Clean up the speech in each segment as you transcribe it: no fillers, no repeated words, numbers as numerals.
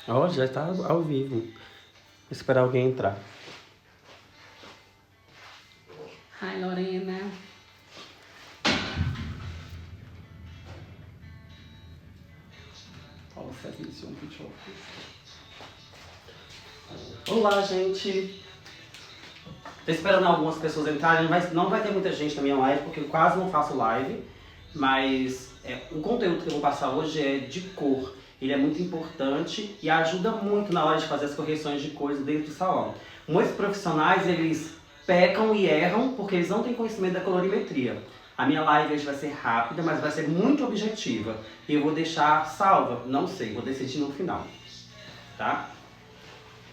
Ó, já tá ao vivo. Vou esperar alguém entrar. Hi, Lorena. Olá, gente. Tô esperando algumas pessoas entrarem, mas não vai ter muita gente na minha live, porque eu quase não faço live. Mas o conteúdo que eu vou passar hoje é de cor. Ele é muito importante e ajuda muito na hora de fazer as correções de cores dentro do salão. Muitos profissionais, eles pecam e erram porque eles não têm conhecimento da colorimetria. A minha live hoje vai ser rápida, mas vai ser muito objetiva. E eu vou deixar salva, não sei, vou decidir no final. Tá?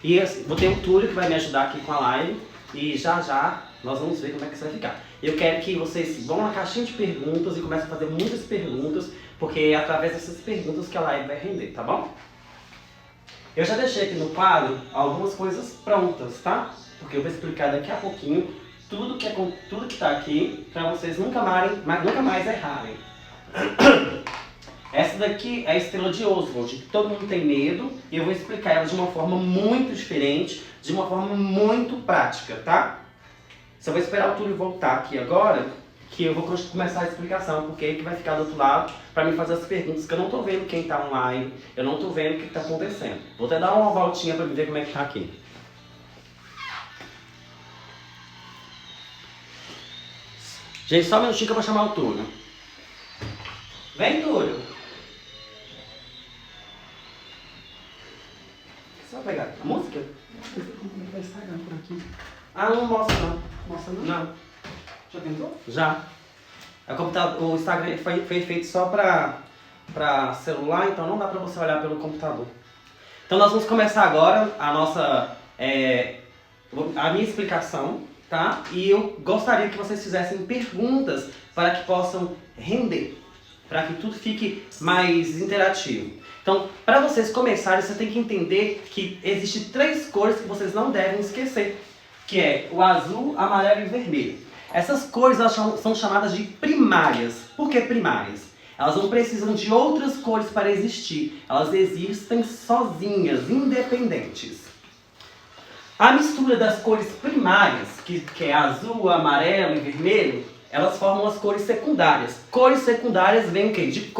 E assim, vou ter o Túlio que vai me ajudar aqui com a live. E já nós vamos ver como é que isso vai ficar. Eu quero que vocês vão na caixinha de perguntas e comecem a fazer muitas perguntas, porque é através dessas perguntas que a live vai render, tá bom? Eu já deixei aqui no quadro algumas coisas prontas, tá? Porque eu vou explicar daqui a pouquinho tudo que tá aqui, para vocês nunca mais errarem. Essa daqui é a estrela de Oswald, que todo mundo tem medo, e eu vou explicar ela de uma forma muito diferente, de uma forma muito prática, tá? Só vou esperar o Túlio voltar aqui agora, que eu vou começar a explicação, porque ele que vai ficar do outro lado para me fazer as perguntas, que eu não tô vendo quem tá online, eu não tô vendo o que tá acontecendo. Vou até dar uma voltinha para ver como é que tá aqui. Gente, só um minutinho que eu vou chamar o Túlio. Vem, Túlio! Você vai pegar a música? Vai estragar por aqui. Ah, não mostra não. Mostra não? Não. Já tentou? Já. O Instagram foi feito só pra celular, então não dá pra você olhar pelo computador. Então nós vamos começar agora a minha explicação, tá? E eu gostaria que vocês fizessem perguntas para que possam render, para que tudo fique mais interativo. Então, para vocês começarem, você tem que entender que existem 3 cores que vocês não devem esquecer, que é o azul, amarelo e vermelho. Essas cores elas são chamadas de primárias. Por que primárias? Elas não precisam de outras cores para existir. Elas existem sozinhas, independentes. A mistura das cores primárias, que é azul, amarelo e vermelho, elas formam as cores secundárias. Cores secundárias vêm o quê? De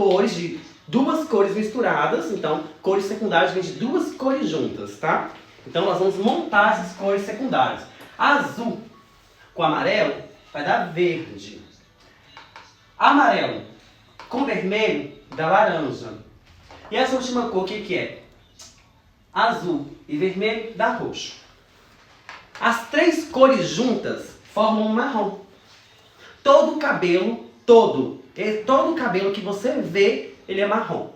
2 cores misturadas. Então, cores secundárias vêm de 2 cores juntas, tá? Então, nós vamos montar essas cores secundárias. Azul com amarelo vai dar verde. Amarelo com vermelho dá laranja. E essa última cor, o que é? Azul e vermelho dá roxo. As 3 cores juntas formam um marrom. Todo cabelo que você vê, ele é marrom.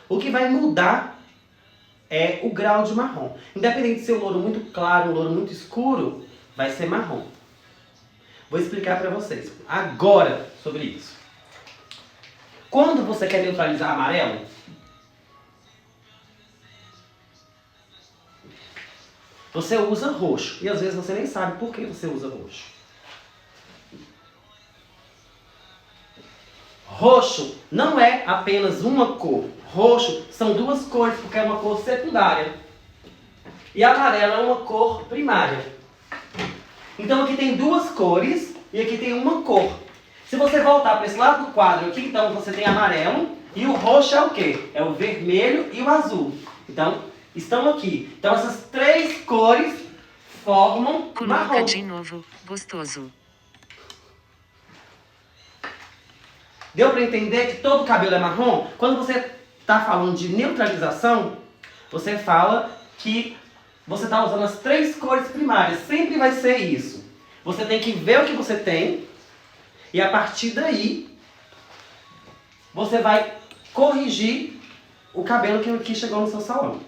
O que vai mudar é o grau de marrom. Independente de ser um louro muito claro, um louro muito escuro, vai ser marrom. Vou explicar para vocês agora sobre isso. Quando você quer neutralizar amarelo, você usa roxo. E às vezes você nem sabe por que você usa roxo. Roxo não é apenas uma cor. Roxo são 2 cores, porque é uma cor secundária. E amarelo é uma cor primária. Então aqui tem 2 cores e aqui tem uma cor. Se você voltar para esse lado do quadro aqui, então você tem amarelo e o roxo é o quê? É o vermelho e o azul. Então, estão aqui. Então essas 3 cores formam marrom. Coloca de novo, gostoso. Deu para entender que todo cabelo é marrom? Quando você está falando de neutralização, você fala que você está usando as 3 cores primárias. Sempre vai ser isso. Você tem que ver o que você tem e a partir daí você vai corrigir o cabelo que chegou no seu salão.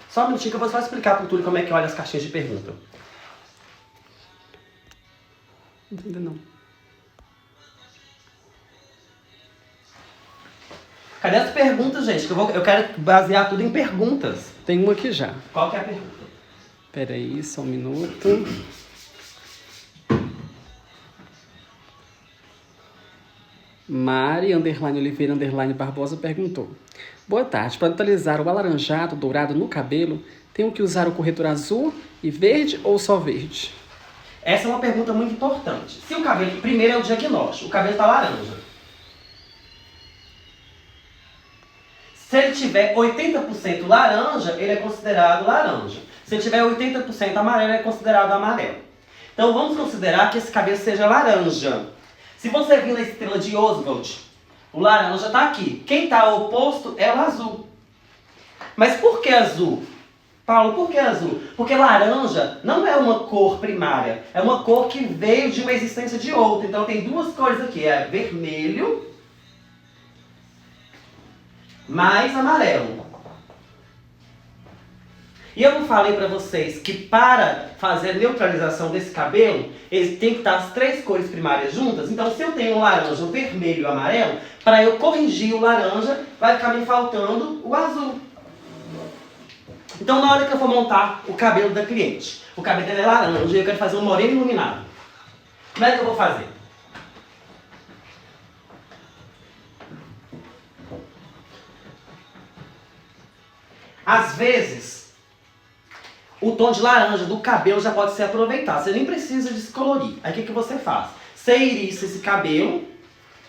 Só um minutinho que eu vou só explicar para o Túlio como é que olha as caixinhas de pergunta. Não entendo não. Cadê as perguntas, gente? Que eu quero basear tudo em perguntas. Tem uma aqui já. Qual que é a pergunta? Pera aí, só um minuto. Mari, Oliveira, Barbosa perguntou. Boa tarde. Para neutralizar o alaranjado dourado no cabelo, tenho que usar o corretor azul e verde ou só verde? Essa é uma pergunta muito importante. Se o cabelo, primeiro é o diagnóstico, o cabelo está laranja. Se ele tiver 80% laranja, ele é considerado laranja. Se ele tiver 80% amarelo, ele é considerado amarelo. Então vamos considerar que esse cabelo seja laranja. Se você vir na estrela de Oswald, o laranja está aqui. Quem está oposto é o azul. Mas por que azul? Paulo, por que azul? Porque laranja não é uma cor primária. É uma cor que veio de uma existência de outra. Então tem duas cores aqui. É vermelho mais amarelo. E eu não falei para vocês que para fazer a neutralização desse cabelo, ele tem que estar as três cores primárias juntas? Então se eu tenho um laranja, um vermelho e um amarelo, para eu corrigir o laranja, vai ficar me faltando o azul. Então na hora que eu for montar o cabelo da cliente, o cabelo dela é laranja e eu quero fazer um moreno iluminado. Como é que eu vou fazer? Às vezes, o tom de laranja do cabelo já pode ser aproveitado. Você nem precisa descolorir. Aí o que você faz? Você iriça esse cabelo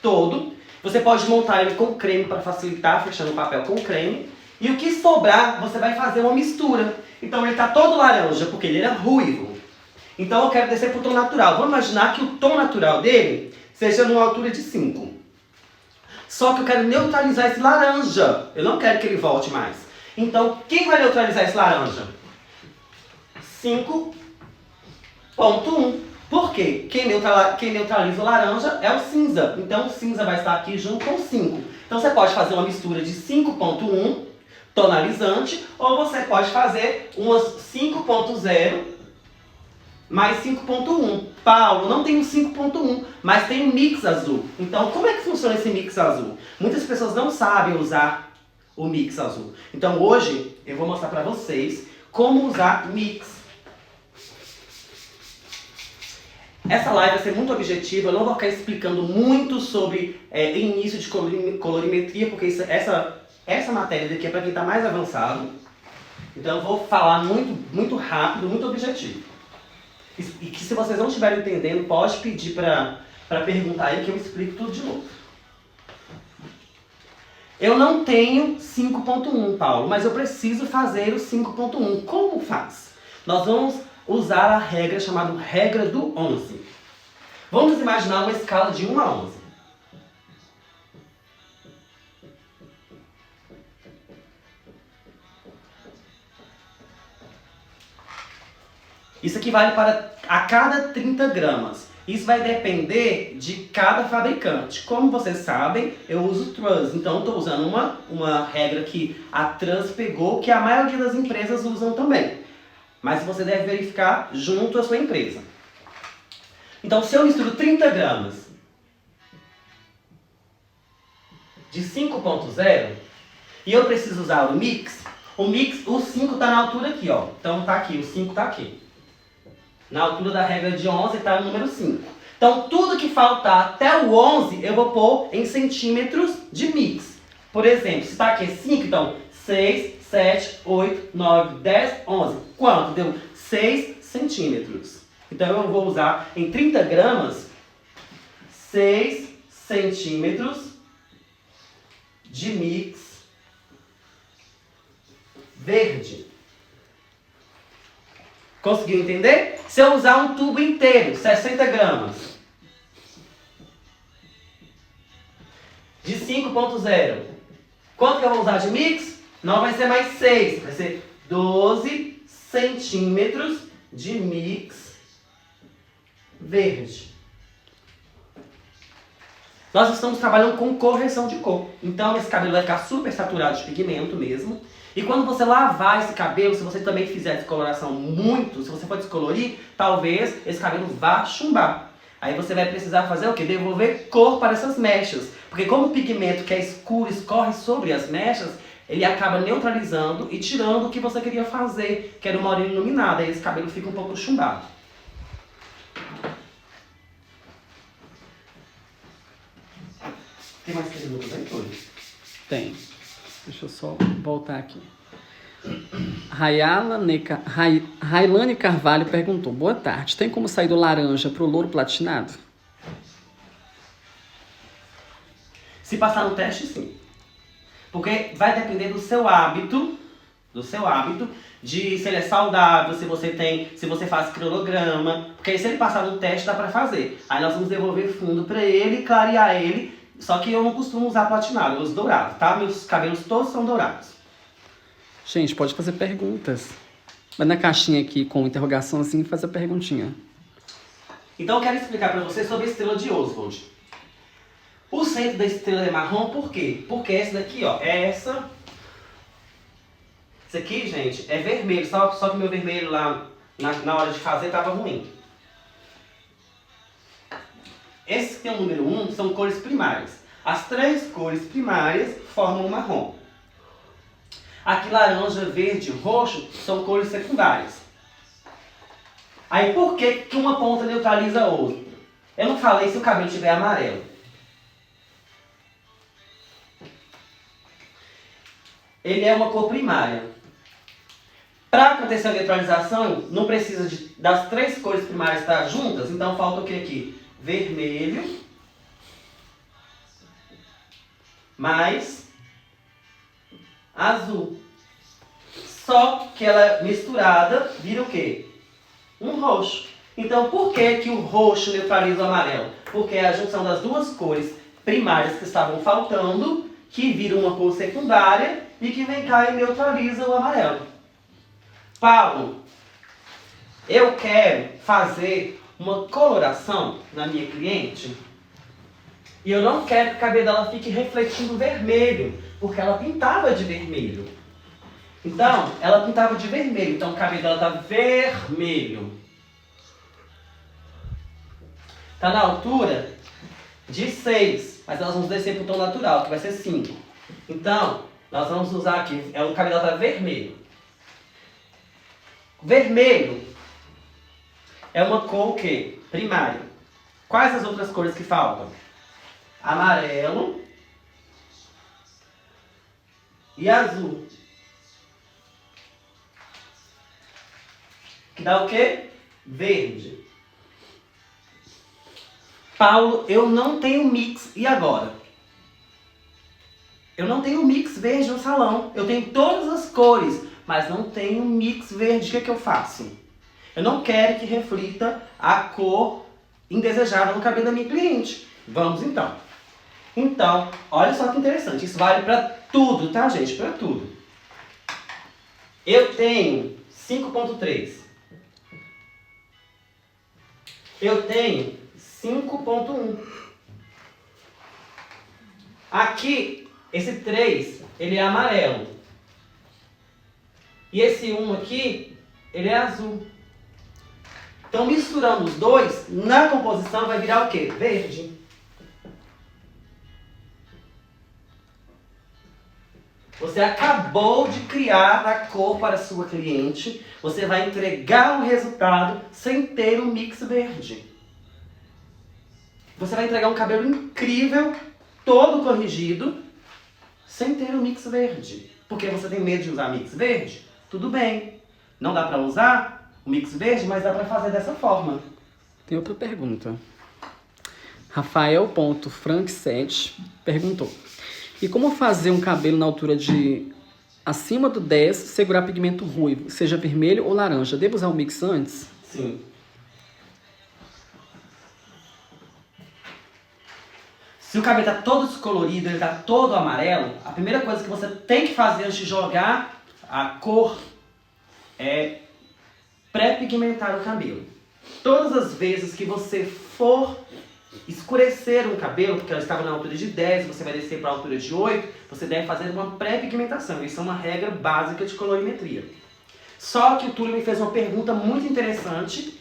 todo. Você pode montar ele com creme para facilitar, fechando o papel com creme. E o que sobrar, você vai fazer uma mistura. Então ele está todo laranja, porque ele era ruivo. Então eu quero descer para o tom natural. Vamos imaginar que o tom natural dele seja numa altura de 5. Só que eu quero neutralizar esse laranja. Eu não quero que ele volte mais. Então, quem vai neutralizar esse laranja? 5.1. Por quê? Quem neutraliza o laranja é o cinza. Então, o cinza vai estar aqui junto com 5. Então, você pode fazer uma mistura de 5.1 tonalizante, ou você pode fazer umas 5.0 mais 5.1. Paulo, não tem um 5.1, mas tem um mix azul. Então, como é que funciona esse mix azul? Muitas pessoas não sabem usar o mix azul. Então hoje eu vou mostrar para vocês como usar mix. Essa live vai ser muito objetiva, eu não vou ficar explicando muito sobre início de colorimetria, porque essa matéria daqui é para quem está mais avançado. Então eu vou falar muito rápido, muito objetivo. E que se vocês não estiverem entendendo, pode pedir para perguntar aí que eu explico tudo de novo. Eu não tenho 5.1, Paulo, mas eu preciso fazer o 5.1. Como faz? Nós vamos usar a regra chamada regra do 11. Vamos imaginar uma escala de 1 a 11. Isso aqui vale para a cada 30 gramas. Isso vai depender de cada fabricante. Como vocês sabem, eu uso Trust. Então, estou usando uma regra que a Trust pegou, que a maioria das empresas usam também. Mas você deve verificar junto à sua empresa. Então, se eu misturo 30 gramas de 5.0 e eu preciso usar o 5 está na altura aqui, ó. Então, está aqui, o 5 está aqui. Na altura da regra de 11 está o número 5. Então, tudo que faltar até o 11, eu vou pôr em centímetros de mix. Por exemplo, se está aqui 5, então 6, 7, 8, 9, 10, 11. Quanto? Deu 6 centímetros. Então, eu vou usar em 30 gramas 6 centímetros de mix verde. Conseguiu entender? Se eu usar um tubo inteiro, 60 gramas, de 5.0, quanto que eu vou usar de mix? Não vai ser mais 6, vai ser 12 centímetros de mix verde. Nós estamos trabalhando com correção de cor. Então esse cabelo vai ficar super saturado de pigmento mesmo. E quando você lavar esse cabelo, se você também fizer a descoloração muito, se você for descolorir, talvez esse cabelo vá chumbar. Aí você vai precisar fazer o quê? Devolver cor para essas mechas. Porque como o pigmento que é escuro escorre sobre as mechas, ele acaba neutralizando e tirando o que você queria fazer, que era uma moreno iluminada. Aí esse cabelo fica um pouco chumbado. Tem mais perguntas aí, Túlio? Tem. Deixa eu só voltar aqui. Railane Carvalho perguntou: boa tarde, tem como sair do laranja pro louro platinado? Se passar no teste, sim. Porque vai depender do seu hábito, de se ele é saudável, se você faz cronograma. Porque aí se ele passar no teste, dá pra fazer. Aí nós vamos devolver fundo pra ele, clarear ele. Só que eu não costumo usar platinado, eu uso dourado, tá? Meus cabelos todos são dourados. Gente, pode fazer perguntas. Vai na caixinha aqui com interrogaçãozinha e faz a perguntinha. Então eu quero explicar pra vocês sobre a estrela de Oswald. O centro da estrela é marrom por quê? Porque essa daqui, ó, é essa. Isso aqui, gente, é vermelho, só que o meu vermelho lá na hora de fazer tava ruim. Esses que tem o número 1 são cores primárias. As 3 cores primárias formam o marrom. Aqui laranja, verde, roxo são cores secundárias. Aí por que uma ponta neutraliza a outra? Eu não falei se o cabelo tiver amarelo. Ele é uma cor primária. Para acontecer a neutralização, não precisa das 3 cores primárias estar juntas, então falta o que aqui? Vermelho mais azul. Só que ela misturada vira o quê? Um roxo. Então por que o roxo neutraliza o amarelo? Porque é a junção das 2 cores primárias que estavam faltando, que vira uma cor secundária e que vem cá e neutraliza o amarelo. Paulo, eu quero fazer uma coloração na minha cliente e eu não quero que o cabelo dela fique refletindo vermelho, porque ela pintava de vermelho. Então, ela pintava de vermelho, então o cabelo dela está vermelho. Está na altura de 6, mas nós vamos descer para o tom natural, que vai ser 5. Então, nós vamos usar aqui, o cabelo dela está vermelho. Vermelho é uma cor o quê? Primária. Quais as outras cores que faltam? Amarelo e azul. Que dá o quê? Verde. Paulo, eu não tenho mix. E agora? Eu não tenho mix verde no salão. Eu tenho todas as cores, mas não tenho mix verde. O que eu faço? Eu não quero que reflita a cor indesejada no cabelo da minha cliente. Vamos então. Então, olha só que interessante. Isso vale para tudo, tá, gente? Para tudo. Eu tenho 5.3. Eu tenho 5.1. Aqui, esse 3, ele é amarelo. E esse 1 aqui, ele é azul. Então, misturando os dois, na composição vai virar o quê? Verde. Você acabou de criar a cor para a sua cliente. Você vai entregar o resultado sem ter um mix verde. Você vai entregar um cabelo incrível, todo corrigido, sem ter um mix verde. Porque você tem medo de usar mix verde? Tudo bem. Não dá para usar o mix verde, mas dá para fazer dessa forma. Tem outra pergunta. Rafael.frank7 perguntou: e como fazer um cabelo na altura de acima do 10 segurar pigmento ruivo, seja vermelho ou laranja? Devo usar o mix antes? Sim. Se o cabelo está todo descolorido, ele está todo amarelo, a primeira coisa que você tem que fazer antes de jogar a cor é pré-pigmentar o cabelo. Todas as vezes que você for escurecer um cabelo, porque ela estava na altura de 10, você vai descer para a altura de 8, você deve fazer uma pré-pigmentação. Isso é uma regra básica de colorimetria. Só que o Túlio me fez uma pergunta muito interessante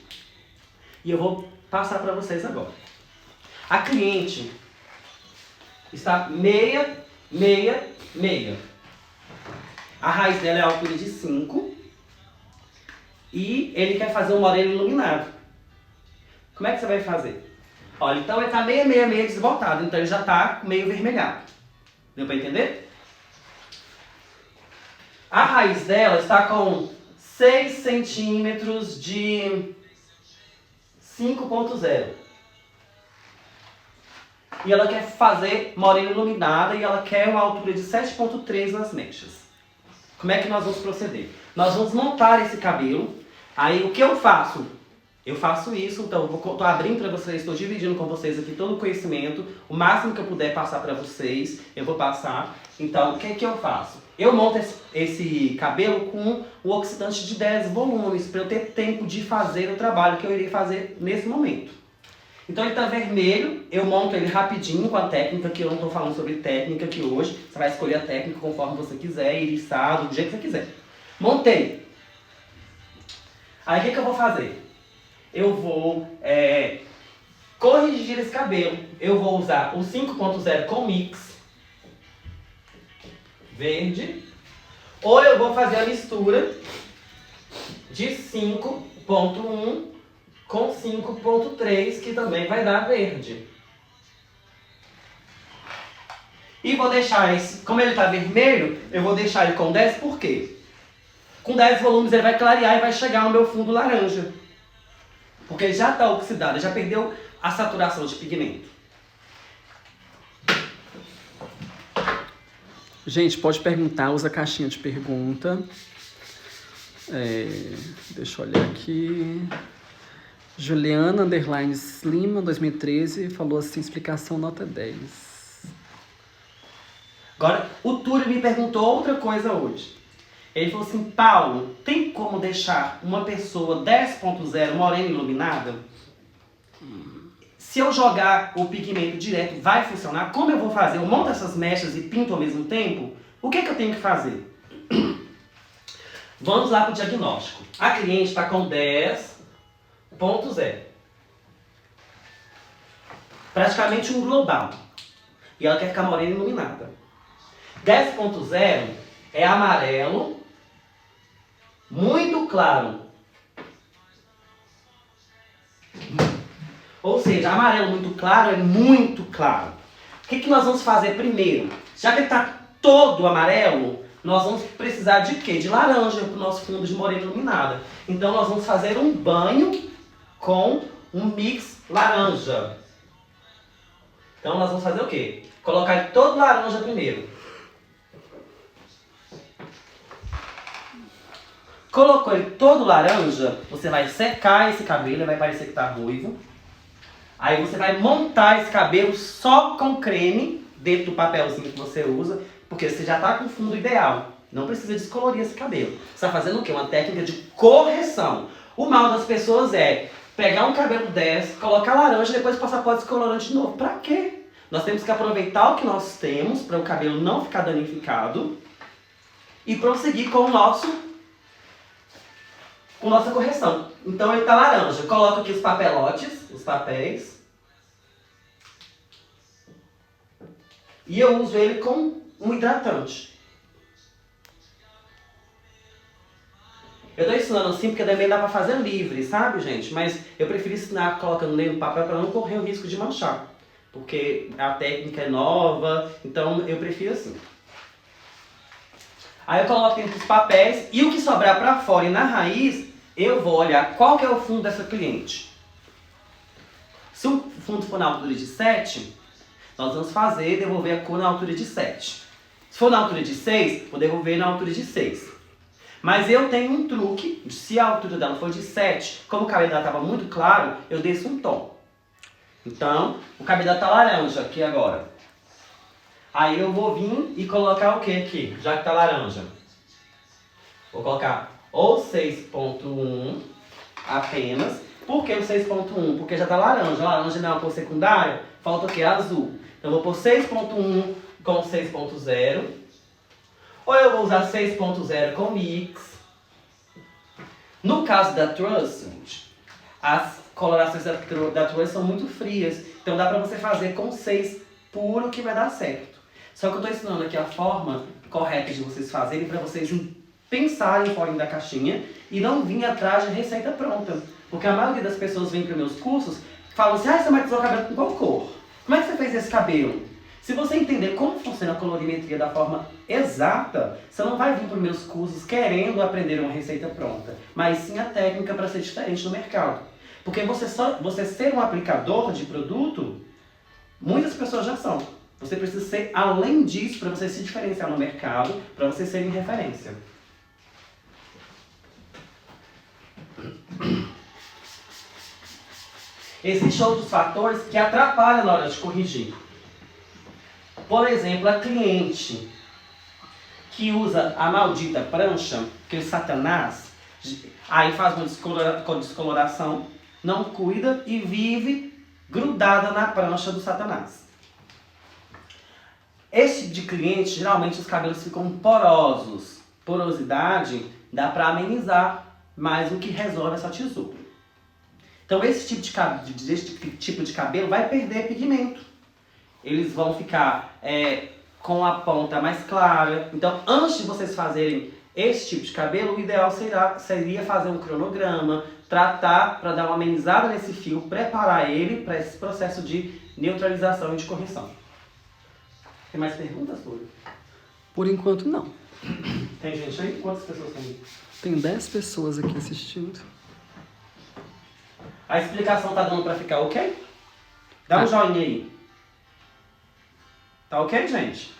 e eu vou passar para vocês agora. A cliente está meia. A raiz dela é a altura de 5 e ele quer fazer um moreno iluminado. Como é que você vai fazer? Olha, então ele tá meio desbotado, então ele já tá meio vermelhado. Deu pra entender? A raiz dela está com 6 centímetros de 5.0. E ela quer fazer morena iluminada e ela quer uma altura de 7.3 nas mechas. Como é que nós vamos proceder? Nós vamos montar esse cabelo. Aí o que eu faço? Eu faço isso, então eu tô abrindo para vocês, estou dividindo com vocês aqui todo o conhecimento. O máximo que eu puder passar para vocês, eu vou passar. Então, o que que eu faço? Eu monto esse cabelo com o oxidante de 10 volumes, para eu ter tempo de fazer o trabalho que eu irei fazer nesse momento. Então ele está vermelho, eu monto ele rapidinho com a técnica, que eu não estou falando sobre técnica aqui hoje. Você vai escolher a técnica conforme você quiser, iriçado, do jeito que você quiser. Montei. Aí o que que eu vou fazer? Eu vou corrigir esse cabelo. Eu vou usar o 5.0 com mix verde. Ou eu vou fazer a mistura de 5.1 com 5.3, que também vai dar verde. E vou deixar esse, como ele está vermelho, eu vou deixar ele com 10, por quê? Com 10 volumes ele vai clarear e vai chegar no meu fundo laranja. Porque ele já está oxidado, já perdeu a saturação de pigmento. Gente, pode perguntar, usa a caixinha de pergunta. Deixa eu olhar aqui. Juliana _Lima 2013 falou assim, explicação nota 10. Agora, o Túlio me perguntou outra coisa hoje. Ele falou assim, Paulo, tem como deixar uma pessoa 10.0 morena iluminada? Se eu jogar o pigmento direto, vai funcionar? Como eu vou fazer? Eu monto essas mechas e pinto ao mesmo tempo? O que que eu tenho que fazer? Vamos lá para o diagnóstico. A cliente está com 10.0. Praticamente um global. E ela quer ficar morena iluminada. 10.0 é amarelo muito claro. Ou seja, amarelo muito claro é muito claro. O que que nós vamos fazer primeiro? Já que ele está todo amarelo, nós vamos precisar de quê? De laranja para o nosso fundo de morena iluminada. Então nós vamos fazer um banho com um mix laranja. Então nós vamos fazer o quê? Colocar ele todo laranja primeiro. Colocou ele todo laranja, você vai secar esse cabelo, vai parecer que está ruivo. Aí você vai montar esse cabelo só com creme dentro do papelzinho que você usa, porque você já está com o fundo ideal. Não precisa descolorir esse cabelo. Você está fazendo o quê? Uma técnica de correção. O mal das pessoas é pegar um cabelo 10, colocar laranja e depois passar pó descolorante de novo. Pra quê? Nós temos que aproveitar o que nós temos para o cabelo não ficar danificado e prosseguir com nossa correção. Então ele está laranja. Eu coloco aqui os papelotes, os papéis. E eu uso ele com um hidratante. Eu estou ensinando assim porque também dá para fazer livre, sabe, gente? Mas eu prefiro ensinar colocando nele no papel para não correr o risco de manchar. Porque a técnica é nova, então eu prefiro assim. Aí eu coloco dentro dos papéis e o que sobrar para fora e na raiz, eu vou olhar qual que é o fundo dessa cliente. Se o fundo for na altura de 7, nós vamos devolver a cor na altura de 7. Se for na altura de 6, vou devolver na altura de 6. Mas eu tenho um truque, se a altura dela for de 7, como o cabelo dela estava muito claro, eu desço um tom. Então, o cabelo dela está laranja aqui agora. Aí eu vou vir e colocar o que aqui, já que está laranja? Vou colocar ou 6.1 apenas. Por que o 6.1? Porque já está laranja. A laranja não é uma cor secundária, falta o que? Azul. Então eu vou pôr 6.1 com 6.0. Ou eu vou usar 6.0 com mix. No caso da Trussage, as colorações da Trussage são muito frias. Então dá para você fazer com 6 puro que vai dar certo. Só que eu estou ensinando aqui a forma correta de vocês fazerem para vocês pensarem fora da caixinha e não vir atrás de receita pronta. Porque a maioria das pessoas vem para meus cursos falam assim, você matizou o cabelo com qual cor? Como é que você fez esse cabelo? Se você entender como funciona a colorimetria da forma exata, você não vai vir para os meus cursos querendo aprender uma receita pronta, mas sim a técnica para ser diferente no mercado. Porque você ser um aplicador de produto, muitas pessoas já são. Você precisa ser além disso para você se diferenciar no mercado, para você ser em referência. Existem outros fatores que atrapalham na hora de corrigir. Por exemplo, a cliente que usa a maldita prancha, que é o Satanás, aí faz uma descoloração, não cuida e vive grudada na prancha do Satanás. Esse tipo de cliente, geralmente os cabelos ficam porosos. Porosidade dá para amenizar mais do que resolve essa tesoura. Então esse tipo de cabelo vai perder pigmento. Eles vão ficar com a ponta mais clara. Então antes de vocês fazerem esse tipo de cabelo, o ideal seria fazer um cronograma, tratar para dar uma amenizada nesse fio, preparar ele para esse processo de neutralização e de correção. Tem mais perguntas, Túlio? Por enquanto, não. Tem gente aí? Quantas pessoas tem aí? Tem 10 pessoas aqui assistindo. A explicação tá dando pra ficar ok? Dá um joinha aí. Tá ok, gente?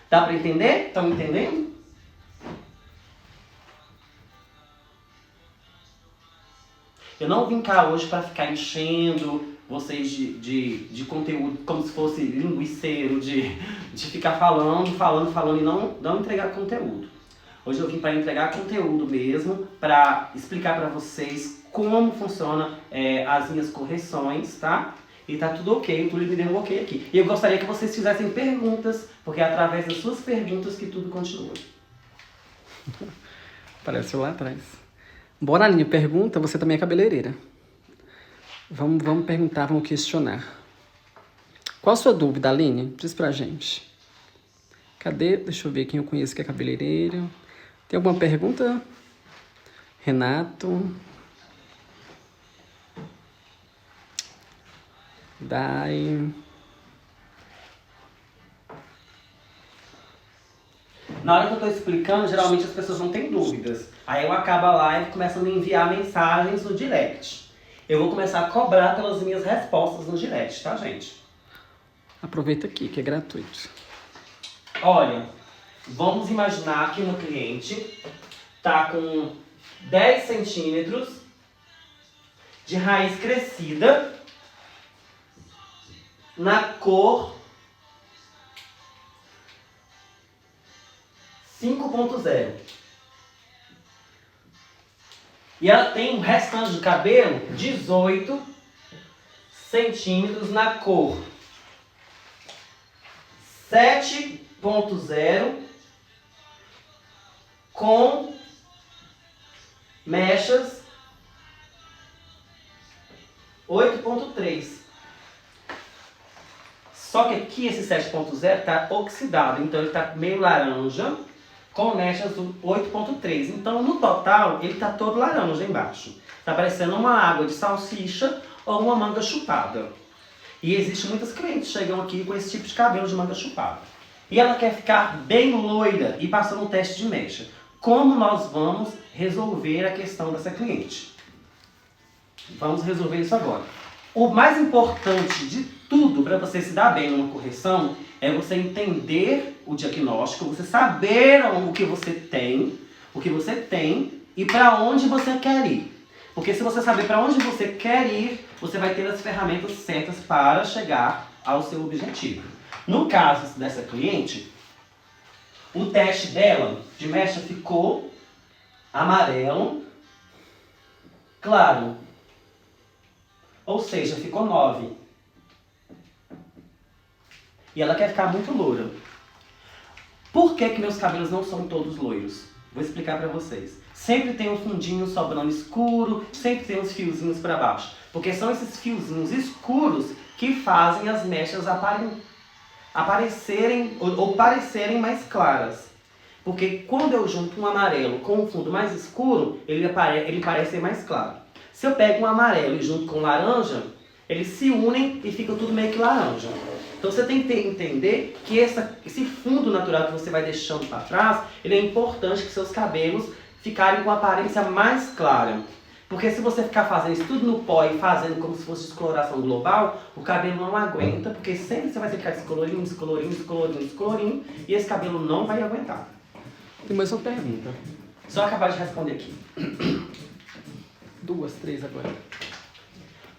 Dá pra entender? Estão entendendo? Eu não vim cá hoje pra ficar enchendo vocês de conteúdo como se fosse linguiceiro, de ficar falando e não entregar conteúdo. Hoje eu vim para entregar conteúdo mesmo, para explicar para vocês como funciona as minhas correções, tá? E tá tudo ok, o Túlio me deu um ok aqui. E eu gostaria que vocês fizessem perguntas, porque é através das suas perguntas que tudo continua. Apareceu lá atrás. Bora, Aline, pergunta, você também é cabeleireira. Vamos perguntar, vamos questionar. Qual a sua dúvida, Aline? Diz pra gente. Cadê? Deixa eu ver quem eu conheço que é cabeleireiro. Tem alguma pergunta? Renato. Dai. Na hora que eu tô explicando, geralmente as pessoas não têm dúvidas. Aí eu acabo a live e começo a me enviar mensagens no direct. Eu vou começar a cobrar pelas minhas respostas no direct, tá, gente? Aproveita aqui, que é gratuito. Olha, vamos imaginar que uma cliente tá com 10 centímetros de raiz crescida na cor 5.0. E ela tem o restante do cabelo 18 centímetros na cor 7.0 com mechas 8.3. Só que aqui esse 7.0 está oxidado, então ele está meio laranja com mechas 8.3. Então no total ele está todo laranja embaixo. Está parecendo uma água de salsicha ou uma manga chupada. E existem muitas clientes que chegam aqui com esse tipo de cabelo de manga chupada. E ela quer ficar bem loira e passar um teste de mecha. Como nós vamos resolver a questão dessa cliente? Vamos resolver isso agora. O mais importante de tudo para você se dar bem numa correção é você entender o diagnóstico, você saber o que você tem e para onde você quer ir. Porque se você saber para onde você quer ir, você vai ter as ferramentas certas para chegar ao seu objetivo. No caso dessa cliente, o teste dela de mecha ficou amarelo claro. Ou seja, ficou 9. E ela quer ficar muito loura. Por que meus cabelos não são todos loiros? Vou explicar pra vocês. Sempre tem um fundinho sobrando escuro, sempre tem uns fiozinhos pra baixo. Porque são esses fiozinhos escuros que fazem as mechas aparecerem ou parecerem mais claras. Porque quando eu junto um amarelo com um fundo mais escuro, ele parece ser mais claro. Se eu pego um amarelo e junto com laranja, eles se unem e ficam tudo meio que laranja. Então você tem que entender que esse fundo natural que você vai deixando para trás, ele é importante que seus cabelos ficarem com a aparência mais clara. Porque se você ficar fazendo isso tudo no pó e fazendo como se fosse descoloração global, o cabelo não aguenta, porque sempre você vai ficar descolorindo, descolorindo, descolorindo, descolorindo, e esse cabelo não vai aguentar. Tem mais uma pergunta. Só acabar de responder aqui. 2, 3 agora.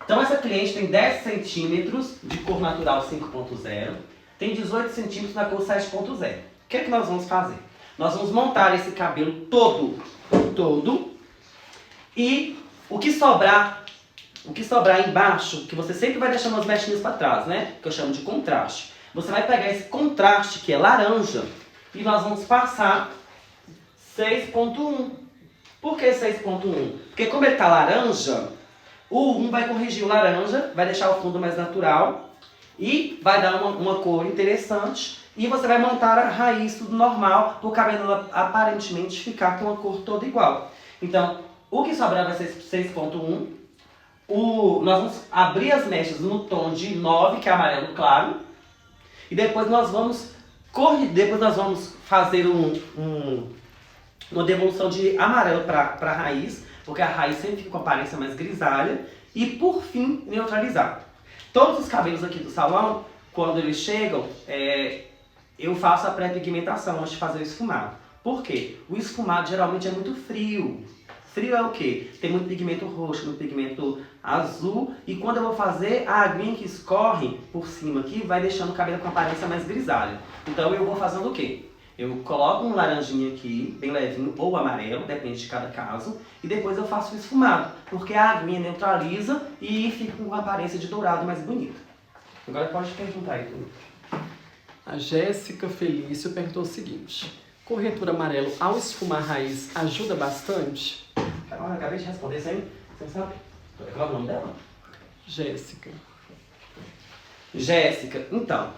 Então essa cliente tem 10 centímetros de cor natural 5.0, tem 18 centímetros na cor 7.0. O que é que nós vamos fazer? Nós vamos montar esse cabelo todo, e o que sobrar embaixo, que você sempre vai deixando as mechinhas para trás, né? Que eu chamo de contraste. Você vai pegar esse contraste, que é laranja, e nós vamos passar 6.1. Por que 6.1? Porque como ele está laranja, o 1 vai corrigir o laranja, vai deixar o fundo mais natural e vai dar uma cor interessante. E você vai montar a raiz tudo normal, para o cabelo aparentemente ficar com a cor toda igual. Então, o que sobrar vai ser 6.1. Nós vamos abrir as mechas no tom de 9, que é amarelo claro. E depois nós vamos fazer uma devolução de amarelo para a raiz, porque a raiz sempre fica com a aparência mais grisalha. E por fim, neutralizar. Todos os cabelos aqui do salão, quando eles chegam, eu faço a pré-pigmentação antes de fazer o esfumado. Por quê? O esfumado geralmente é muito frio. Frio é o quê? Tem muito pigmento roxo, muito pigmento azul. E quando eu vou fazer, a aguinha que escorre por cima aqui vai deixando o cabelo com a aparência mais grisalha. Então eu vou fazendo o quê? Eu coloco um laranjinha aqui, bem levinho, ou amarelo, depende de cada caso. E depois eu faço o esfumado, porque a aguinha neutraliza e fica com uma aparência de dourado mais bonita. Agora pode perguntar aí tudo. A Jéssica Felício perguntou o seguinte: corretor amarelo ao esfumar raiz ajuda bastante? Olha, acabei de responder sem saber. Qual é o nome dela? Jéssica. Jéssica, então,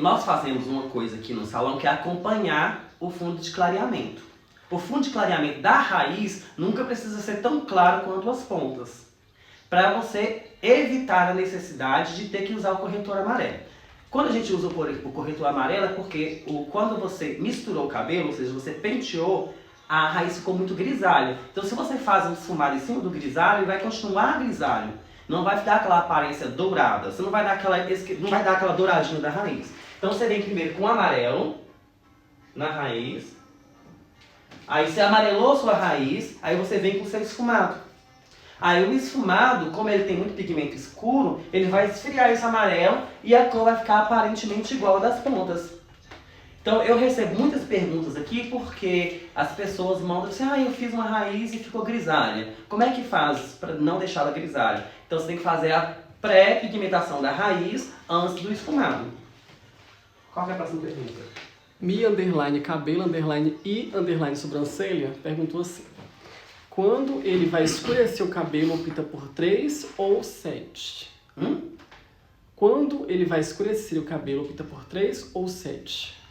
nós fazemos uma coisa aqui no salão que é acompanhar o fundo de clareamento. O fundo de clareamento da raiz nunca precisa ser tão claro quanto as pontas, para você evitar a necessidade de ter que usar o corretor amarelo. Quando a gente usa o corretor amarelo é porque quando você misturou o cabelo, ou seja, você penteou, a raiz ficou muito grisalha. Então se você faz um esfumado em cima do grisalho, ele vai continuar grisalho. Não vai dar aquela aparência dourada, você não vai dar aquela douradinha da raiz. Então você vem primeiro com amarelo na raiz, aí você amarelou sua raiz, aí você vem com o seu esfumado. Aí o esfumado, como ele tem muito pigmento escuro, ele vai esfriar esse amarelo e a cor vai ficar aparentemente igual a das pontas. Então eu recebo muitas perguntas aqui porque as pessoas mandam assim: eu fiz uma raiz e ficou grisalha. Como é que faz para não deixá-la grisalha? Então você tem que fazer a pré-pigmentação da raiz antes do esfumado. Qual que é a próxima pergunta? Mi_cabelo_i_sobrancelha perguntou assim: quando ele vai escurecer o cabelo, opta por 3 ou 7? Quando ele vai escurecer o cabelo, opta por 3 ou 7?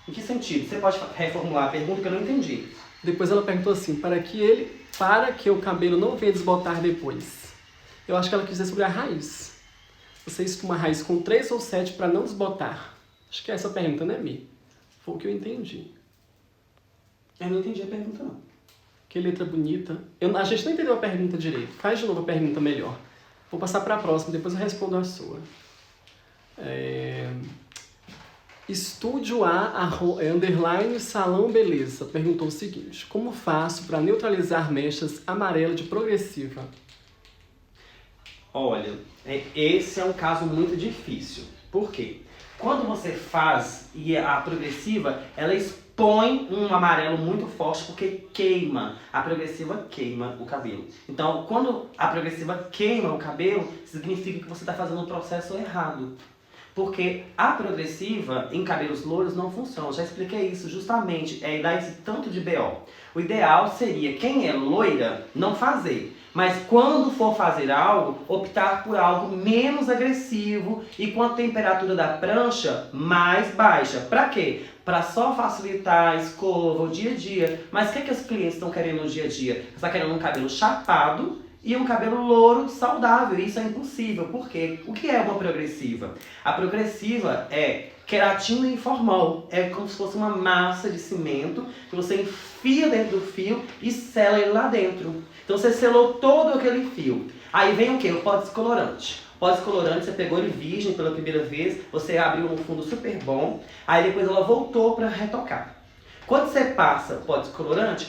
Em que sentido? Você pode reformular a pergunta que eu não entendi. Depois ela perguntou assim: para que o cabelo não venha desbotar depois. Eu acho que ela quis dizer sobre a raiz. Você esfuma a raiz com 3 ou 7 para não desbotar. Acho que é essa a pergunta, né, Mi? Foi o que eu entendi. Eu não entendi a pergunta, não. Que letra bonita. A gente não entendeu a pergunta direito. Faz de novo a pergunta melhor. Vou passar para a próxima, depois eu respondo a sua. Estúdio A, _ Salão Beleza, perguntou o seguinte: como faço para neutralizar mechas amarela de progressiva? Olha, esse é um caso muito difícil. Por quê? Quando você faz e a progressiva, ela expõe um amarelo muito forte porque queima. A progressiva queima o cabelo. Então, quando a progressiva queima o cabelo, significa que você está fazendo o processo errado. Porque a progressiva em cabelos louros não funciona. Eu já expliquei isso justamente, dá esse tanto de BO. O ideal seria, quem é loira, não fazer. Mas quando for fazer algo, optar por algo menos agressivo e com a temperatura da prancha mais baixa. Para quê? Para só facilitar a escova, o dia a dia. Mas o que os clientes estão querendo no dia a dia? Você está querendo um cabelo chapado e um cabelo louro saudável. Isso é impossível. Por quê? O que é uma progressiva? A progressiva é queratina informal. É como se fosse uma massa de cimento que você enfia dentro do fio e sela ele lá dentro. Então você selou todo aquele fio. Aí vem o quê? O pó descolorante. O pó descolorante, você pegou ele virgem pela primeira vez, você abriu um fundo super bom, aí depois ela voltou para retocar. Quando você passa o pó descolorante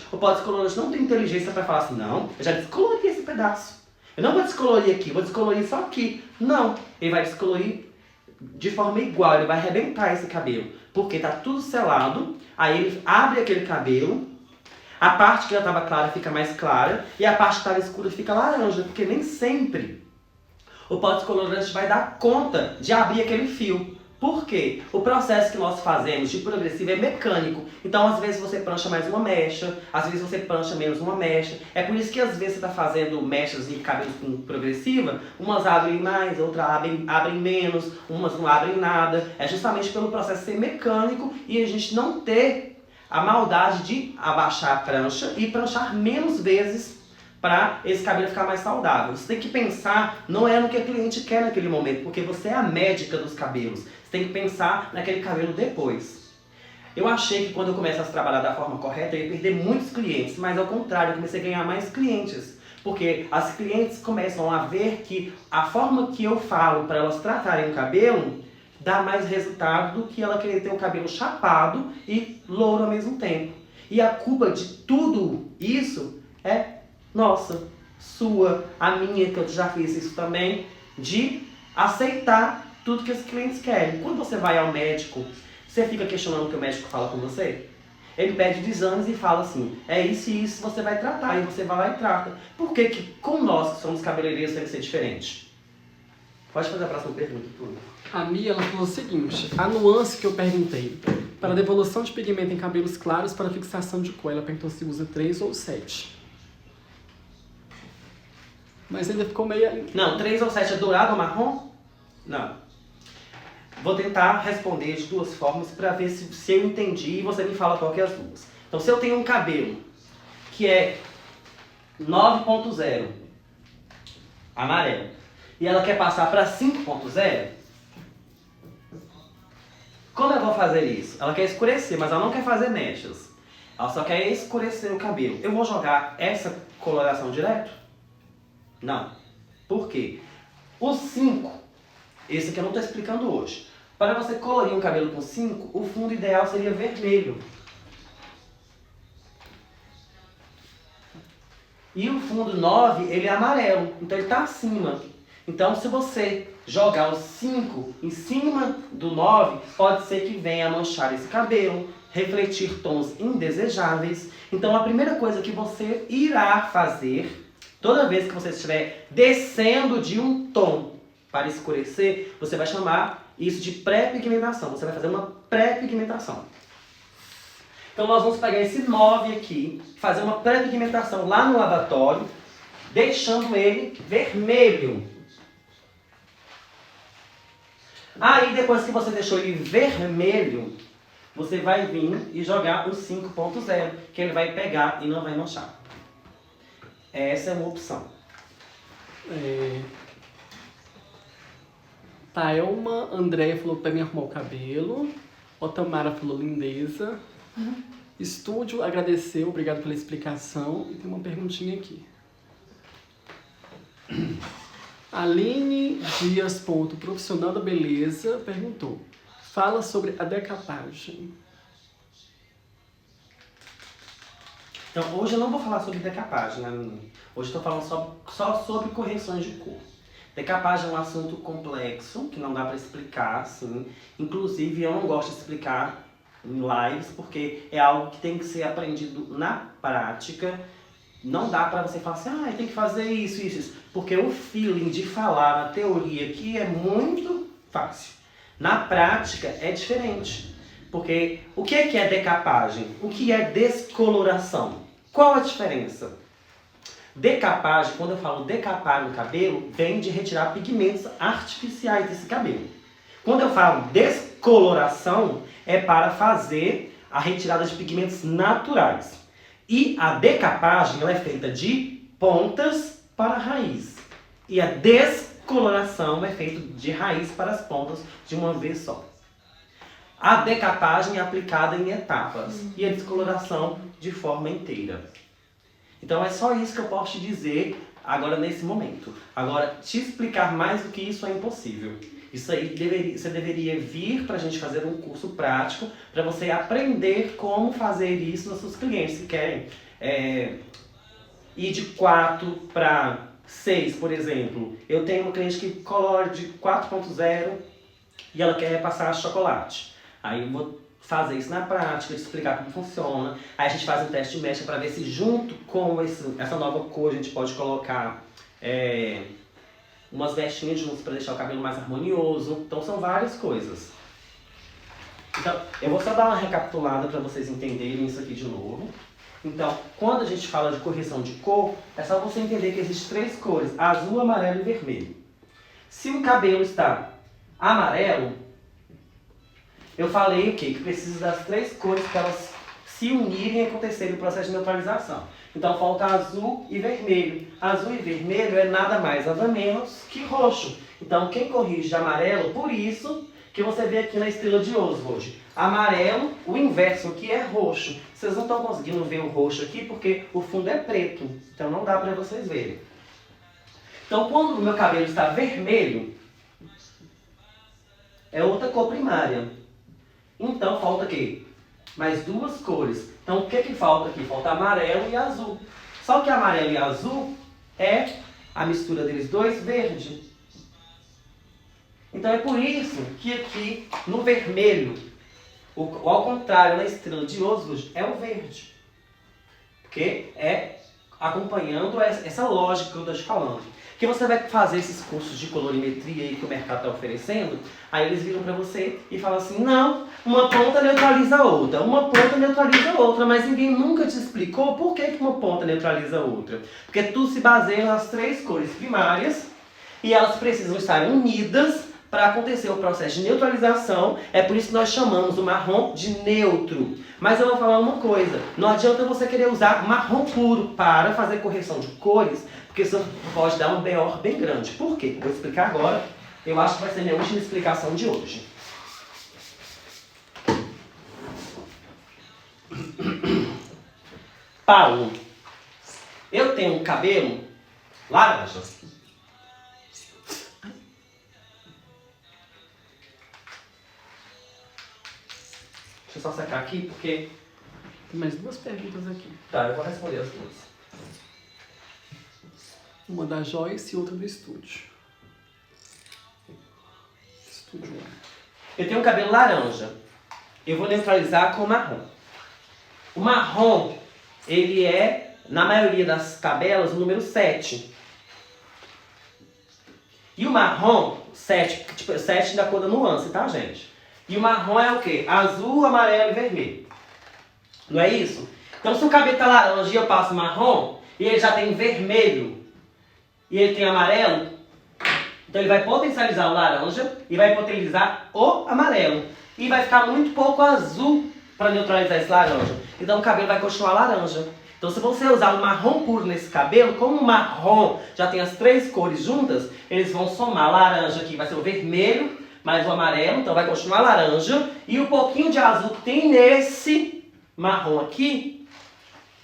não tem inteligência para falar assim, não, eu já descolori esse pedaço. Eu não vou descolorir aqui, vou descolorir só aqui. Não, ele vai descolorir de forma igual, ele vai arrebentar esse cabelo. Porque tá tudo selado, aí ele abre aquele cabelo, a parte que já estava clara fica mais clara, e a parte que estava escura fica laranja, porque nem sempre o pó descolorante vai dar conta de abrir aquele fio. Por quê? O processo que nós fazemos de progressivo é mecânico. Então, às vezes você prancha mais uma mecha, às vezes você prancha menos uma mecha. É por isso que às vezes você está fazendo mechas de cabelo com progressiva, umas abrem mais, outras abrem menos, umas não abrem nada. É justamente pelo processo ser mecânico e a gente não ter a maldade de abaixar a prancha e pranchar menos vezes para esse cabelo ficar mais saudável. Você tem que pensar, não é no que a cliente quer naquele momento, porque você é a médica dos cabelos. Você tem que pensar naquele cabelo depois. Eu achei que quando eu começasse a trabalhar da forma correta, eu ia perder muitos clientes, mas ao contrário, eu comecei a ganhar mais clientes. Porque as clientes começam a ver que a forma que eu falo para elas tratarem o cabelo dá mais resultado do que ela querer ter o cabelo chapado e louro ao mesmo tempo. E a culpa de tudo isso é nossa, sua, a minha, que eu já fiz isso também, de aceitar tudo que os clientes querem. Quando você vai ao médico, você fica questionando o que o médico fala com você? Ele pede exames e fala assim, é isso e isso você vai tratar, e você vai lá e trata. Por que que com nós, que somos cabeleireiros, tem que ser diferente? Pode fazer a próxima pergunta, Túlio. A Mia, ela falou o seguinte, a nuance que eu perguntei, para a devolução de pigmento em cabelos claros para fixação de cor, ela perguntou se usa 3 ou 7. Mas ainda ficou meio... Não, 3 ou 7 é dourado ou marrom? Não. Vou tentar responder de duas formas para ver se eu entendi e você me fala qual que é as duas. Então, se eu tenho um cabelo que é 9.0, amarelo, e ela quer passar para 5.0, como eu vou fazer isso? Ela quer escurecer, mas ela não quer fazer mechas. Ela só quer escurecer o cabelo. Eu vou jogar essa coloração direto? Não. Por quê? O 5, esse aqui eu não estou explicando hoje. Para você colorir um cabelo com 5, o fundo ideal seria vermelho. E o fundo 9, ele é amarelo, então ele está acima. Então, se você jogar o 5 em cima do 9, pode ser que venha a manchar esse cabelo, refletir tons indesejáveis. Então, a primeira coisa que você irá fazer toda vez que você estiver descendo de um tom para escurecer, você vai chamar isso de pré-pigmentação. Você vai fazer uma pré-pigmentação. Então nós vamos pegar esse 9 aqui, fazer uma pré-pigmentação lá no lavatório, deixando ele vermelho. Aí depois que você deixou ele vermelho, você vai vir e jogar o 5.0, que ele vai pegar e não vai manchar. Essa é uma opção. Thelma, Andréia falou pra mim arrumar o cabelo. Otamara falou lindeza. Estúdio agradeceu, obrigado pela explicação. E tem uma perguntinha aqui. Aline Dias, profissional da beleza, perguntou. Fala sobre a decapagem. Então, hoje eu não vou falar sobre decapagem, né, menina? Hoje eu estou falando só sobre correções de cor. Decapagem é um assunto complexo, que não dá para explicar, assim. Inclusive, eu não gosto de explicar em lives, porque é algo que tem que ser aprendido na prática. Não dá para você falar assim, tem que fazer isso. Porque o feeling de falar na teoria aqui é muito fácil. Na prática é diferente. Porque o que é decapagem? O que é descoloração? Qual a diferença? Decapagem, quando eu falo decapar no cabelo, vem de retirar pigmentos artificiais desse cabelo. Quando eu falo descoloração, é para fazer a retirada de pigmentos naturais. E a decapagem ela é feita de pontas para a raiz. E a descoloração é feita de raiz para as pontas de uma vez só. A decapagem é aplicada em etapas e a descoloração de forma inteira. Então é só isso que eu posso te dizer agora nesse momento. Agora, te explicar mais do que isso é impossível. Isso aí você deveria vir para a gente fazer um curso prático para você aprender como fazer isso nos seus clientes que querem ir de 4 para 6, por exemplo. Eu tenho uma cliente que colore de 4.0 e ela quer passar chocolate. Aí eu vou fazer isso na prática, te explicar como funciona. Aí a gente faz um teste de mecha para ver se junto com essa nova cor a gente pode colocar umas vestinhas juntos para deixar o cabelo mais harmonioso. Então são várias coisas. Então eu vou só dar uma recapitulada para vocês entenderem isso aqui de novo. Então, quando a gente fala de correção de cor, é só você entender que existem 3 cores, azul, amarelo e vermelho. Se o cabelo está amarelo, eu falei o quê? Que precisa das 3 cores para elas se unirem e acontecerem o processo de neutralização. Então falta azul e vermelho. Azul e vermelho é nada mais, nada menos que roxo. Então quem corrige de amarelo, por isso que você vê aqui na estrela de Oswald. Amarelo, o inverso aqui é roxo. Vocês não estão conseguindo ver o roxo aqui porque o fundo é preto. Então não dá para vocês verem. Então quando o meu cabelo está vermelho, é outra cor primária. Então falta o quê? Mais 2 cores. Então o que falta aqui? Falta amarelo e azul. Só que amarelo e azul é a mistura deles dois verde. Então é por isso que aqui no vermelho, ao contrário na estrela de Oswald, é o verde. Porque é acompanhando essa lógica que eu estou te falando. Que você vai fazer esses cursos de colorimetria aí que o mercado está oferecendo, aí eles viram para você e falam assim, não, uma ponta neutraliza a outra, uma ponta neutraliza a outra, mas ninguém nunca te explicou por que uma ponta neutraliza a outra. Porque tudo se baseia nas 3 cores primárias e elas precisam estar unidas para acontecer o processo de neutralização. É por isso que nós chamamos o marrom de neutro. Mas eu vou falar uma coisa, não adianta você querer usar marrom puro para fazer correção de cores, porque isso pode dar um BO bem grande. Por quê? Vou explicar agora. Eu acho que vai ser minha última explicação de hoje. Paulo, eu tenho um cabelo laranja. Deixa eu só secar aqui, porque... Tem mais 2 perguntas aqui. Tá, eu vou responder as 2. Uma da Joyce e outra do estúdio. Estúdio 1. Eu tenho um cabelo laranja. Eu vou neutralizar com marrom. O marrom, ele é, na maioria das tabelas, o número 7. E o marrom, 7, tipo, 7 da cor da nuance, tá, gente? E o marrom é o quê? Azul, amarelo e vermelho. Não é isso? Então, se o cabelo tá laranja e eu passo marrom, e ele já tem vermelho, e ele tem amarelo, então ele vai potencializar o laranja e vai potencializar o amarelo. E vai ficar muito pouco azul para neutralizar esse laranja. Então o cabelo vai continuar laranja. Então se você usar um marrom puro nesse cabelo, como o marrom já tem as 3 cores juntas, eles vão somar laranja aqui, vai ser o vermelho, mais o amarelo, então vai continuar laranja. E o pouquinho de azul que tem nesse marrom aqui,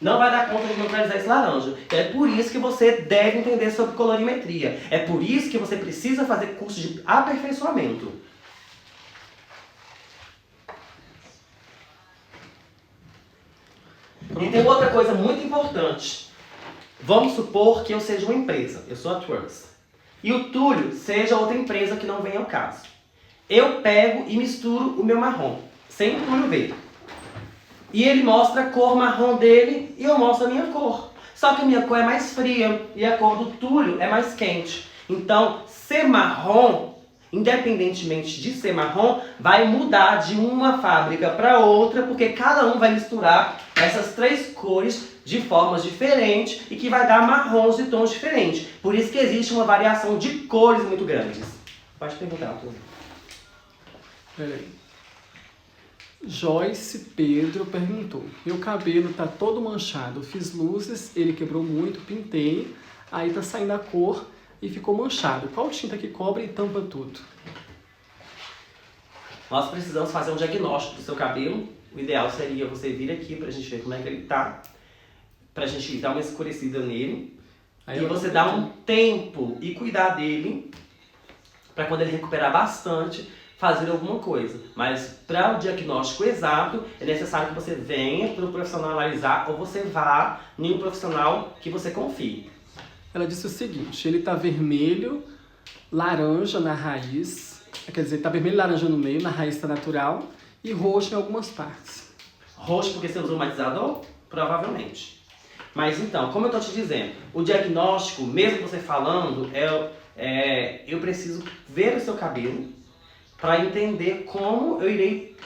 não vai dar conta de neutralizar esse laranja. É por isso que você deve entender sobre colorimetria. É por isso que você precisa fazer curso de aperfeiçoamento. E tem outra coisa muito importante. Vamos supor que eu seja uma empresa. Eu sou a Trans. E o Túlio seja outra empresa que não venha ao caso. Eu pego e misturo o meu marrom, sem o Túlio ver. E ele mostra a cor marrom dele e eu mostro a minha cor. Só que a minha cor é mais fria e a cor do Túlio é mais quente. Então, ser marrom, independentemente de ser marrom, vai mudar de uma fábrica para outra, porque cada um vai misturar essas 3 cores de formas diferentes e que vai dar marrons de tons diferentes. Por isso que existe uma variação de cores muito grandes. Pode perguntar, Túlio. Peraí. Joyce Pedro perguntou: meu cabelo tá todo manchado, fiz luzes, ele quebrou muito, pintei, aí tá saindo a cor e ficou manchado. Qual tinta que cobre e tampa tudo? Nós precisamos fazer um diagnóstico do seu cabelo. O ideal seria você vir aqui pra gente ver como é que ele tá, pra gente dar uma escurecida nele. Aí e você dar um tempo e cuidar dele pra quando ele recuperar bastante, fazer alguma coisa. Mas para o diagnóstico exato, é necessário que você venha para o profissional analisar ou você vá em um profissional que você confie. Ela disse o seguinte, ele tá vermelho, laranja na raiz, quer dizer, tá vermelho e laranja no meio, na raiz tá natural, e roxo em algumas partes. Roxo porque você usa um matizador? Provavelmente. Mas então, como eu tô te dizendo, o diagnóstico, mesmo você falando, eu preciso ver o seu cabelo para entender como eu irei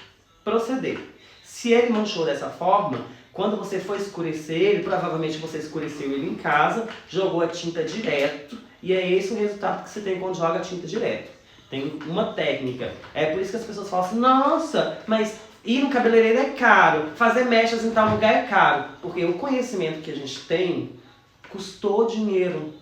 proceder. Se ele manchou dessa forma, quando você for escurecer ele, provavelmente você escureceu ele em casa, jogou a tinta direto, e é esse o resultado que você tem quando joga a tinta direto. Tem uma técnica. É por isso que as pessoas falam assim, nossa, mas ir no cabeleireiro é caro, fazer mechas em tal lugar é caro. Porque o conhecimento que a gente tem custou dinheiro.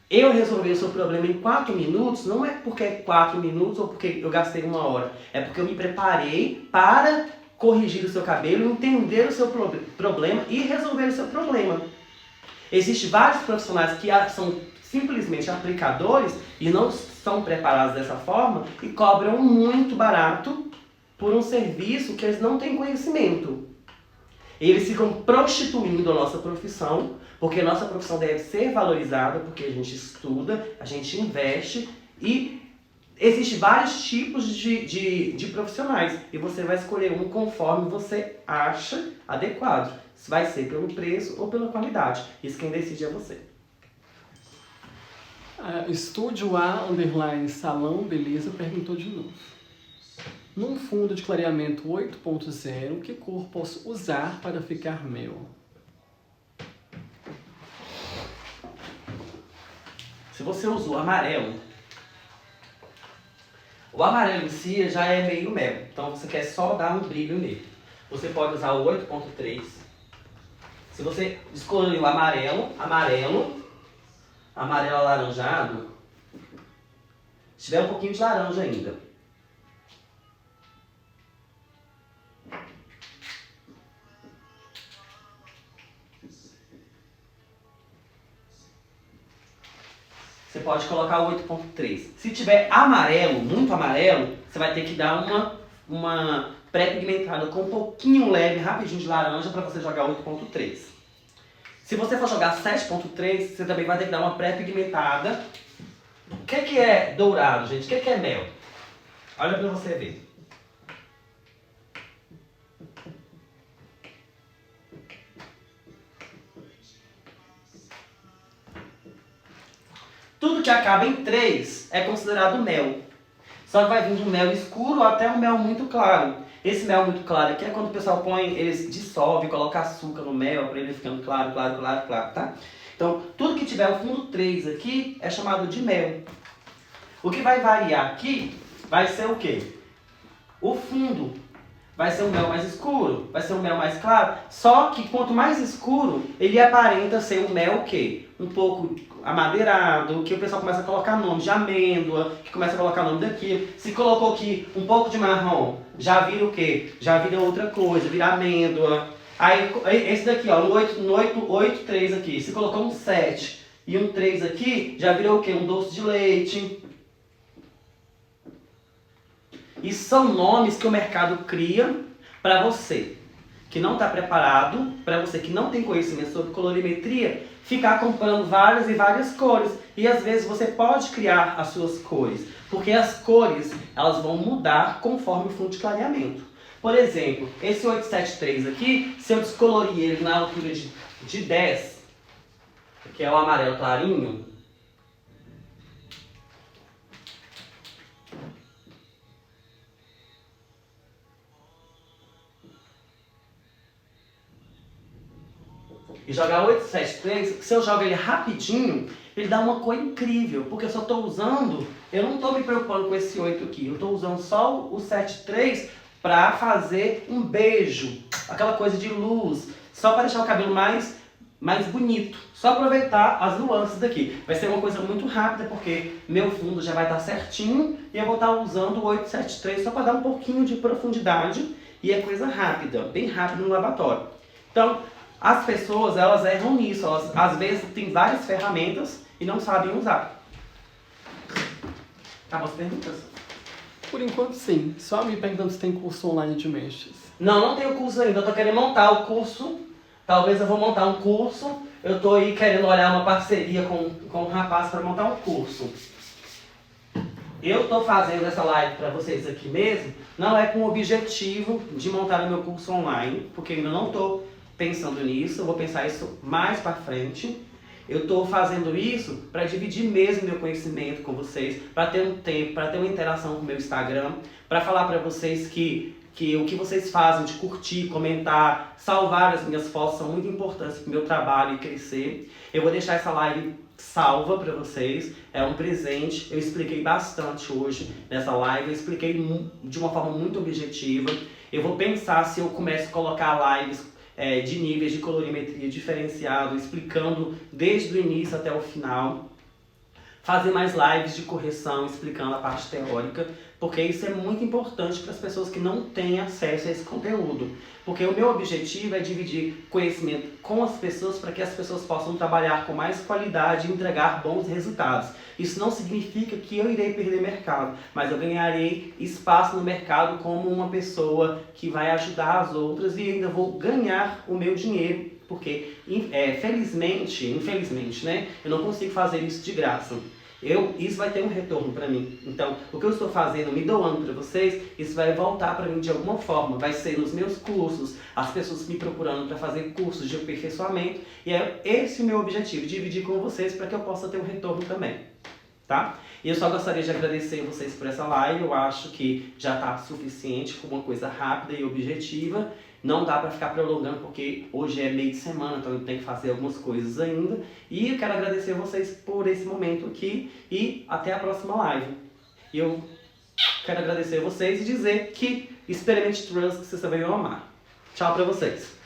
Eu resolvi o seu problema em 4 minutos, não é porque é 4 minutos ou porque eu gastei 1 hora. É porque eu me preparei para corrigir o seu cabelo, entender o seu problema e resolver o seu problema. Existem vários profissionais que são simplesmente aplicadores e não são preparados dessa forma e cobram muito barato por um serviço que eles não têm conhecimento. Eles ficam prostituindo a nossa profissão, porque a nossa profissão deve ser valorizada, porque a gente estuda, a gente investe e existem vários tipos de profissionais. E você vai escolher um conforme você acha adequado. Se vai ser pelo preço ou pela qualidade. Isso quem decide é você. Estúdio A, _ Salão Beleza, perguntou de novo. Num fundo de clareamento 8.0, que cor posso usar para ficar mel? Se você usou amarelo, o amarelo em si já é meio mel, então você quer só dar um brilho nele. Você pode usar o 8.3. Se você escolher o amarelo alaranjado, se tiver um pouquinho de laranja ainda. Você pode colocar o 8.3. Se tiver amarelo, muito amarelo, você vai ter que dar uma pré-pigmentada com um pouquinho leve, rapidinho de laranja para você jogar 8.3. Se você for jogar 7.3, você também vai ter que dar uma pré-pigmentada. O que é dourado, gente? O que é mel? Olha para você ver. Tudo que acaba em 3 é considerado mel. Só que vai vir de um mel escuro até um mel muito claro. Esse mel muito claro aqui é quando o pessoal põe, eles dissolvem, coloca açúcar no mel para ele ficando claro, tá? Então, tudo que tiver o fundo 3 aqui é chamado de mel. O que vai variar aqui vai ser o quê? O fundo. Vai ser um mel mais escuro, vai ser um mel mais claro. Só que quanto mais escuro, ele aparenta ser um mel o quê? Um pouco amadeirado, que o pessoal começa a colocar nome de amêndoa, que começa a colocar nome daquilo. Se colocou aqui um pouco de marrom, já vira o quê? Já vira outra coisa, vira amêndoa. Aí esse daqui, ó, no 8.3 aqui, se colocou um 7 e um 3 aqui, já virou o quê? Um doce de leite. E são nomes que o mercado cria para você que não está preparado, para você que não tem conhecimento sobre colorimetria, ficar comprando várias e várias cores. E às vezes você pode criar as suas cores, porque as cores elas vão mudar conforme o fundo de clareamento. Por exemplo, esse 873 aqui, se eu descolorir ele na altura de 10, que é o amarelo clarinho, e jogar 873, se eu jogo ele rapidinho, ele dá uma cor incrível, porque eu só estou usando, eu não estou me preocupando com esse 8 aqui, eu estou usando só o 73 para fazer um beijo, aquela coisa de luz, só para deixar o cabelo mais mais bonito. Só aproveitar as nuances daqui. Vai ser uma coisa muito rápida, porque meu fundo já vai estar certinho e eu vou estar usando o 873 só para dar um pouquinho de profundidade e é coisa rápida, bem rápido no lavatório. Então, as pessoas, elas erram nisso. Elas, às vezes, têm várias ferramentas e não sabem usar. Acabam as perguntas? Por enquanto, sim. Só me perguntando se tem curso online de mechas. Não tenho curso ainda. Eu tô querendo montar o curso. Talvez eu vou montar um curso. Eu tô aí querendo olhar uma parceria com um rapaz para montar um curso. Eu tô fazendo essa live para vocês aqui mesmo, não é com o objetivo de montar o meu curso online, porque ainda não tô pensando nisso, eu vou pensar isso mais para frente. Eu tô fazendo isso para dividir mesmo meu conhecimento com vocês, para ter um tempo, para ter uma interação com o meu Instagram, para falar para vocês que o que vocês fazem de curtir, comentar, salvar as minhas fotos são muito importantes para o meu trabalho e crescer. Eu vou deixar essa live salva para vocês, é um presente. Eu expliquei bastante hoje nessa live, eu expliquei de uma forma muito objetiva. Eu vou pensar se eu começo a colocar lives de níveis de colorimetria diferenciado, explicando desde o início até o final. Fazer mais lives de correção, explicando a parte teórica, porque isso é muito importante para as pessoas que não têm acesso a esse conteúdo. Porque o meu objetivo é dividir conhecimento com as pessoas para que as pessoas possam trabalhar com mais qualidade e entregar bons resultados. Isso não significa que eu irei perder mercado, mas eu ganharei espaço no mercado como uma pessoa que vai ajudar as outras e ainda vou ganhar o meu dinheiro. Porque, infelizmente, né, eu não consigo fazer isso de graça. Isso vai ter um retorno para mim. Então, o que eu estou fazendo, me doando para vocês, isso vai voltar para mim de alguma forma. Vai ser nos meus cursos, as pessoas me procurando para fazer cursos de aperfeiçoamento. E é esse o meu objetivo, dividir com vocês para que eu possa ter um retorno também. Tá? E eu só gostaria de agradecer vocês por essa live. Eu acho que já está suficiente, foi uma coisa rápida e objetiva. Não dá para ficar prolongando porque hoje é meio de semana, então eu tenho que fazer algumas coisas ainda. E eu quero agradecer vocês por esse momento aqui e até a próxima live. E eu quero agradecer vocês e dizer que experimente trans que vocês também vão amar. Tchau para vocês.